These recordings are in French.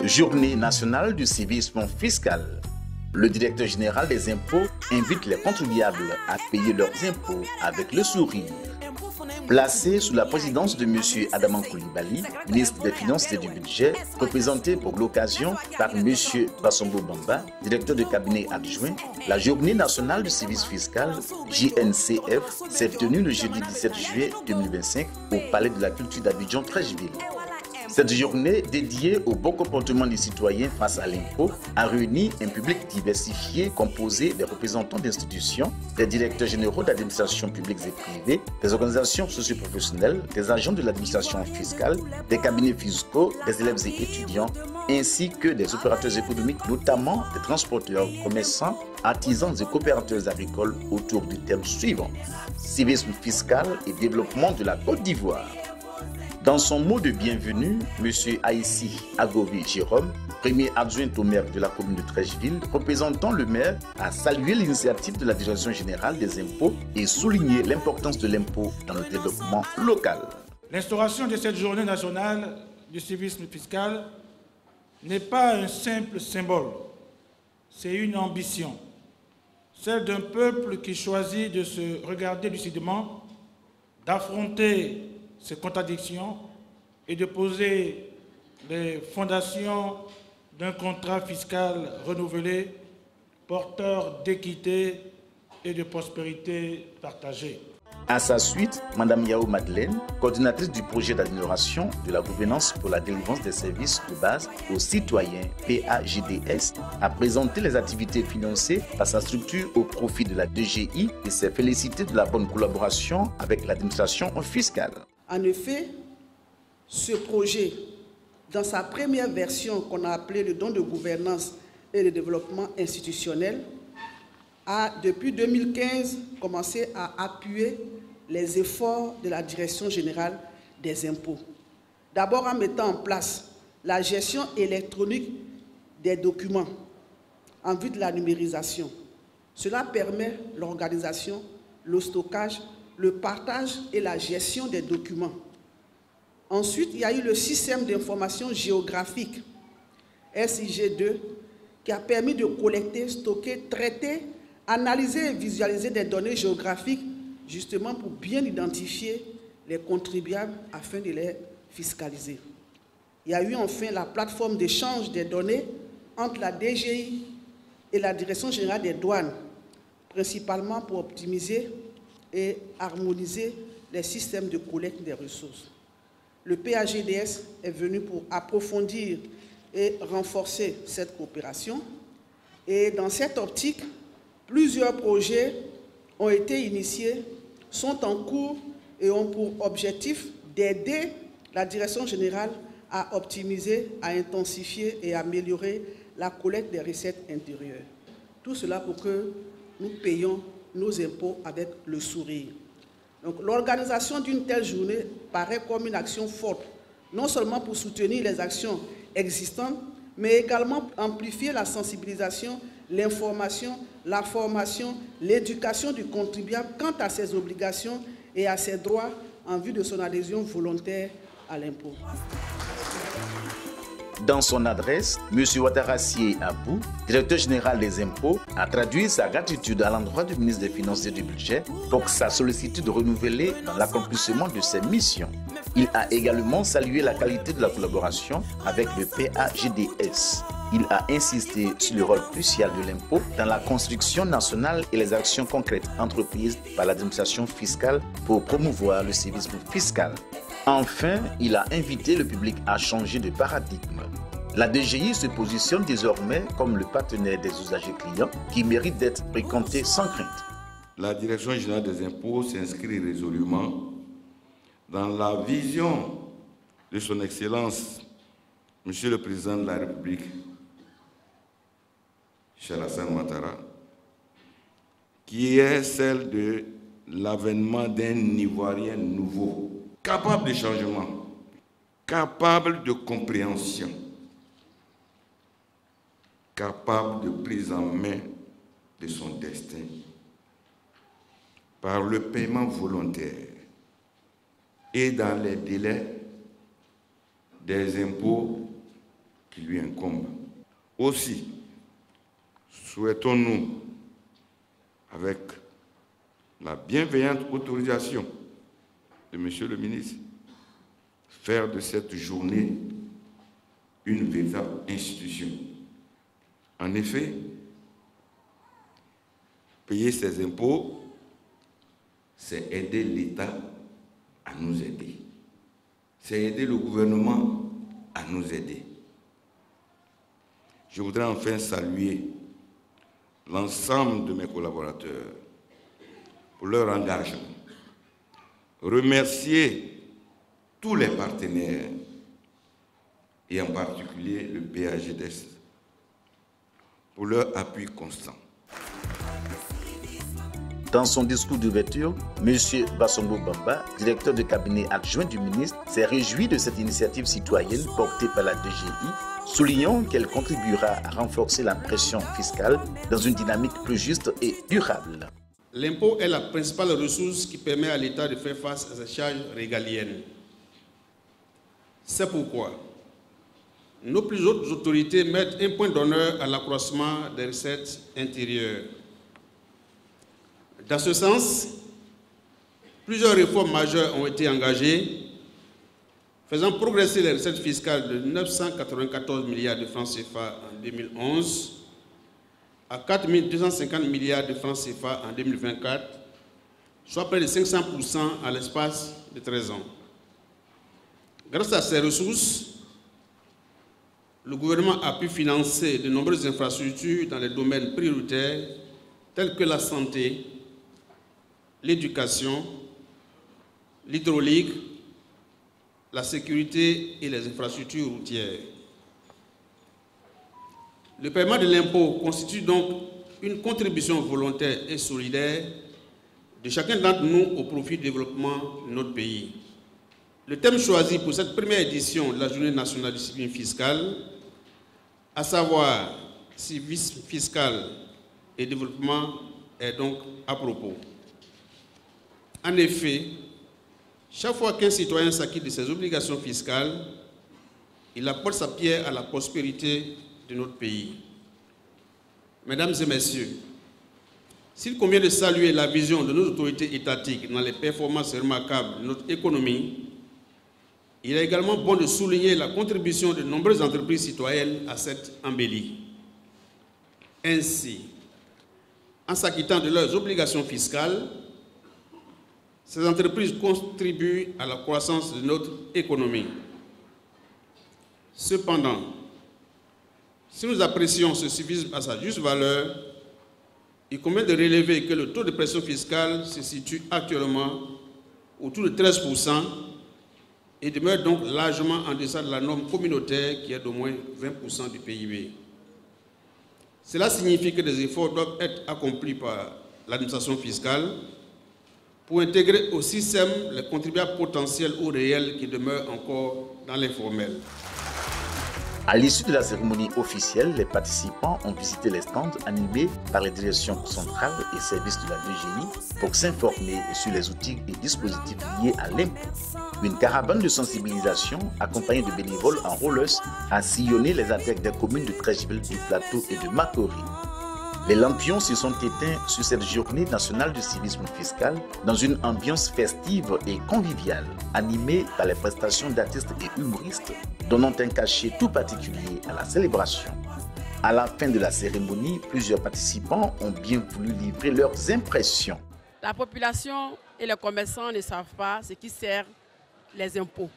Journée nationale du civisme fiscal. Le directeur général des impôts invite les contribuables à payer leurs impôts avec le sourire. Placé sous la présidence de M. Adaman Coulibaly, ministre des Finances et du Budget, représenté pour l'occasion par M. Bassongo Bamba, directeur de cabinet adjoint, la Journée nationale du service fiscal, JNCF, s'est tenue le jeudi 17 juillet 2025 au Palais de la Culture d'Abidjan-Treichville. Cette journée dédiée au bon comportement des citoyens face à l'impôt a réuni un public diversifié composé des représentants d'institutions, des directeurs généraux d'administration publique et privée, des organisations socio-professionnelles, des agents de l'administration fiscale, des cabinets fiscaux, des élèves et étudiants, ainsi que des opérateurs économiques, notamment des transporteurs, commerçants, artisans et coopérateurs agricoles autour du thème suivant: civisme fiscal et développement de la Côte d'Ivoire. Dans son mot de bienvenue, M. Aïssi Agovi Jérôme, premier adjoint au maire de la commune de Treichville, représentant le maire, a salué l'initiative de la Direction générale des impôts et souligné l'importance de l'impôt dans le développement local. L'instauration de cette journée nationale du civisme fiscal n'est pas un simple symbole, c'est une ambition, celle d'un peuple qui choisit de se regarder lucidement, d'affronter ces contradictions et de poser les fondations d'un contrat fiscal renouvelé, porteur d'équité et de prospérité partagée. À sa suite, Mme Yao Madeleine, coordinatrice du projet d'amélioration de la gouvernance pour la délivrance des services de base aux citoyens PAJDS, a présenté les activités financées par sa structure au profit de la DGI et s'est félicité de la bonne collaboration avec l'administration fiscale. En effet, ce projet, dans sa première version qu'on a appelée le don de gouvernance et de développement institutionnel, a depuis 2015 commencé à appuyer les efforts de la Direction générale des impôts. D'abord en mettant en place la gestion électronique des documents en vue de la numérisation. Cela permet l'organisation, le stockage, le partage et la gestion des documents. Ensuite, il y a eu le système d'information géographique, SIG2, qui a permis de collecter, stocker, traiter, analyser et visualiser des données géographiques, justement pour bien identifier les contribuables afin de les fiscaliser. Il y a eu enfin la plateforme d'échange des données entre la DGI et la Direction générale des douanes, principalement pour optimiser et harmoniser les systèmes de collecte des ressources. Le PAJDS est venu pour approfondir et renforcer cette coopération. Et dans cette optique, plusieurs projets ont été initiés, sont en cours et ont pour objectif d'aider la Direction générale à optimiser, à intensifier et à améliorer la collecte des recettes intérieures. Tout cela pour que nous payions nos impôts avec le sourire. Donc, l'organisation d'une telle journée paraît comme une action forte, non seulement pour soutenir les actions existantes, mais également amplifier la sensibilisation, l'information, la formation, l'éducation du contribuable quant à ses obligations et à ses droits en vue de son adhésion volontaire à l'impôt. Dans son adresse, M. Ouattara-Sié Abou, directeur général des impôts, a traduit sa gratitude à l'endroit du ministre des Finances et du Budget pour sa sollicitude renouvelée dans l'accomplissement de ses missions. Il a également salué la qualité de la collaboration avec le PAJDS. Il a insisté sur le rôle crucial de l'impôt dans la construction nationale et les actions concrètes entreprises par l'administration fiscale pour promouvoir le civisme fiscal. Enfin, il a invité le public à changer de paradigme. La DGI se positionne désormais comme le partenaire des usagers clients qui méritent d'être fréquentés sans crainte. La Direction générale des impôts s'inscrit résolument dans la vision de son Excellence, Monsieur le Président de la République, Cheikh Alassane Ouattara, qui est celle de l'avènement d'un Ivoirien nouveau, capable de changement, capable de compréhension, capable de prise en main de son destin. par le paiement volontaire et dans les délais des impôts qui lui incombent. Aussi, souhaitons-nous, avec la bienveillante autorisation de Monsieur le ministre, faire de cette journée une véritable institution. En effet, payer ses impôts, c'est aider l'État à nous aider. C'est aider le gouvernement à nous aider. Je voudrais enfin saluer l'ensemble de mes collaborateurs pour leur engagement. Remercier tous les partenaires et en particulier le PAGDS pour leur appui constant. Dans son discours d'ouverture, M. Bassongo Bamba, directeur de cabinet adjoint du ministre, s'est réjoui de cette initiative citoyenne portée par la DGI, soulignant qu'elle contribuera à renforcer la pression fiscale dans une dynamique plus juste et durable. L'impôt est la principale ressource qui permet à l'État de faire face à ses charges régaliennes. C'est pourquoi nos plus hautes autorités mettent un point d'honneur à l'accroissement des recettes intérieures. Dans ce sens, plusieurs réformes majeures ont été engagées, faisant progresser les recettes fiscales de 994 milliards de francs CFA en 2011 à 4 250 milliards de francs CFA en 2024, soit près de 500% en l'espace de 13 ans. Grâce à ces ressources, le gouvernement a pu financer de nombreuses infrastructures dans les domaines prioritaires tels que la santé, l'éducation, l'hydraulique, la sécurité et les infrastructures routières. Le paiement de l'impôt constitue donc une contribution volontaire et solidaire de chacun d'entre nous au profit du développement de notre pays. Le thème choisi pour cette première édition de la Journée nationale de discipline fiscale, à savoir civisme fiscal et développement, est donc à propos. En effet, chaque fois qu'un citoyen s'acquitte de ses obligations fiscales, il apporte sa pierre à la prospérité de notre pays. Mesdames et messieurs, s'il convient de saluer la vision de nos autorités étatiques dans les performances remarquables de notre économie, il est également bon de souligner la contribution de nombreuses entreprises citoyennes à cette embellie. Ainsi, en s'acquittant de leurs obligations fiscales, ces entreprises contribuent à la croissance de notre économie. Cependant, si nous apprécions ce civisme à sa juste valeur, il convient de relever que le taux de pression fiscale se situe actuellement autour de 13% et demeure donc largement en deçà de la norme communautaire qui est d'au moins 20% du PIB. Cela signifie que des efforts doivent être accomplis par l'administration fiscale pour intégrer au système les contribuables potentiels ou réels qui demeurent encore dans l'informel. À l'issue de la cérémonie officielle, les participants ont visité les stands animés par les directions centrales et services de la DGI pour s'informer sur les outils et dispositifs liés à l'impôt. Une caravane de sensibilisation accompagnée de bénévoles en rollers a sillonné les artères des communes de Treichville, du Plateau et de Makori. Les lampions se sont éteints sur cette journée nationale du civisme fiscal dans une ambiance festive et conviviale, animée par les prestations d'artistes et humoristes, donnant un cachet tout particulier à la célébration. À la fin de la cérémonie, plusieurs participants ont bien voulu livrer leurs impressions. La population et les commerçants ne savent pas ce qui sert les impôts.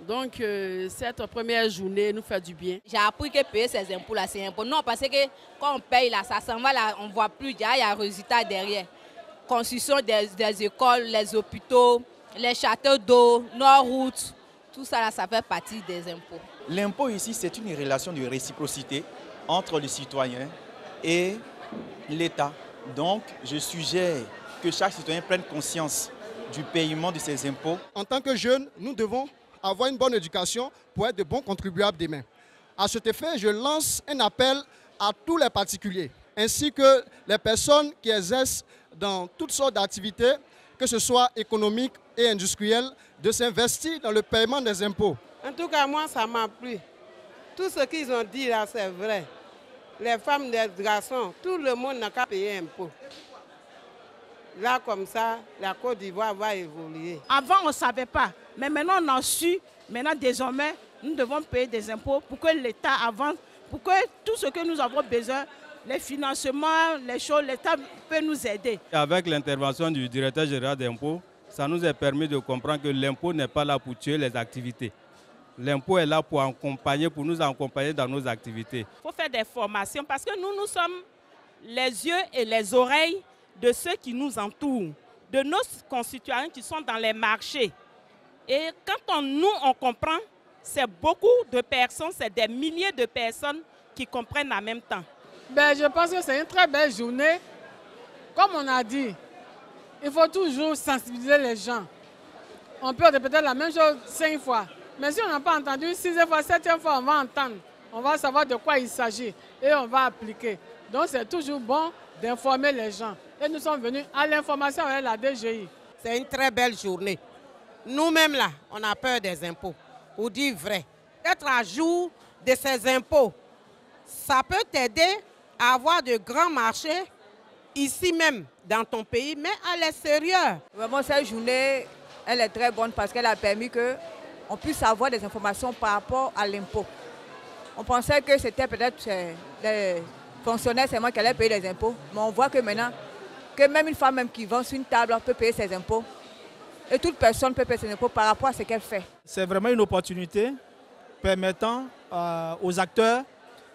Donc, cette première journée nous fait du bien. J'ai appris que payer ces impôts-là, c'est important. Non, parce que quand on paye là, ça s'en va là, on ne voit plus, il y a un résultat derrière. Construction des écoles, les hôpitaux, les châteaux d'eau, nos routes, tout ça là, ça fait partie des impôts. L'impôt ici, c'est une relation de réciprocité entre le citoyen et l'État. Donc, je suggère que chaque citoyen prenne conscience du paiement de ses impôts. En tant que jeunes, nous devons avoir une bonne éducation pour être de bons contribuables demain. À cet effet, je lance un appel à tous les particuliers, ainsi que les personnes qui exercent dans toutes sortes d'activités, que ce soit économiques et industrielles, de s'investir dans le paiement des impôts. En tout cas, moi, ça m'a plu. Tout ce qu'ils ont dit là, c'est vrai. Les femmes, les garçons, tout le monde n'a qu'à payer un impôt. Là, comme ça, la Côte d'Ivoire va évoluer. Avant, on ne savait pas. Mais maintenant, on a su. Maintenant, désormais, nous devons payer des impôts pour que l'État avance, pour que tout ce que nous avons besoin, les financements, les choses, l'État peut nous aider. Avec l'intervention du directeur général d'impôts, ça nous a permis de comprendre que l'impôt n'est pas là pour tuer les activités. L'impôt est là pour nous accompagner dans nos activités. Il faut faire des formations parce que nous sommes les yeux et les oreilles de ceux qui nous entourent, de nos concitoyens qui sont dans les marchés. Et quand on comprend, c'est beaucoup de personnes, c'est des milliers de personnes qui comprennent en même temps. Je pense que c'est une très belle journée. Comme on a dit, il faut toujours sensibiliser les gens. On peut répéter la même chose 5 fois. Mais si on n'a pas entendu 6e fois, 7e fois, on va entendre. On va savoir de quoi il s'agit et on va appliquer. Donc c'est toujours bon d'informer les gens. Et nous sommes venus à l'information avec la DGI. C'est une très belle journée. Nous-mêmes là, on a peur des impôts. Pour dire vrai, être à jour de ces impôts, ça peut t'aider à avoir de grands marchés ici même dans ton pays, mais à l'extérieur. Vraiment, cette journée, elle est très bonne parce qu'elle a permis qu'on puisse avoir des informations par rapport à l'impôt. On pensait que c'était peut-être les fonctionnaires seulement qui allaient payer les impôts, mais on voit que maintenant, que même une femme même qui vend sur une table peut payer ses impôts. Et toute personne peut payer ses impôts par rapport à ce qu'elle fait. C'est vraiment une opportunité permettant aux acteurs,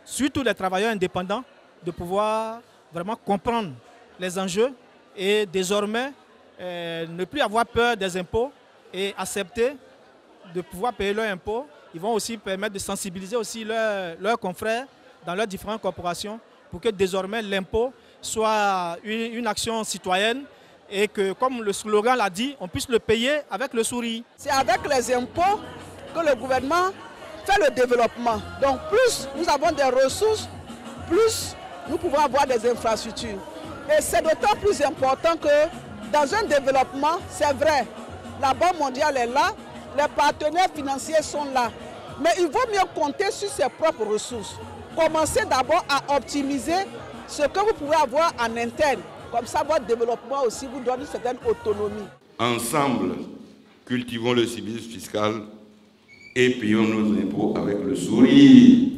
surtout les travailleurs indépendants, de pouvoir vraiment comprendre les enjeux et désormais ne plus avoir peur des impôts et accepter de pouvoir payer leurs impôts. Ils vont aussi permettre de sensibiliser aussi leurs confrères dans leurs différentes corporations pour que désormais l'impôt soit une action citoyenne et que, comme le slogan l'a dit, on puisse le payer avec le sourire. C'est avec les impôts que le gouvernement fait le développement. Donc plus nous avons des ressources, plus nous pouvons avoir des infrastructures. Et c'est d'autant plus important que dans un développement, c'est vrai, la Banque mondiale est là, les partenaires financiers sont là. Mais il vaut mieux compter sur ses propres ressources. Commencez d'abord à optimiser ce que vous pouvez avoir en interne. Comme ça, votre développement aussi vous donne une certaine autonomie. Ensemble, cultivons le civisme fiscal et payons nos impôts avec le sourire.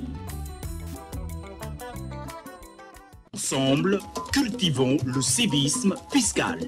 Ensemble, cultivons le civisme fiscal.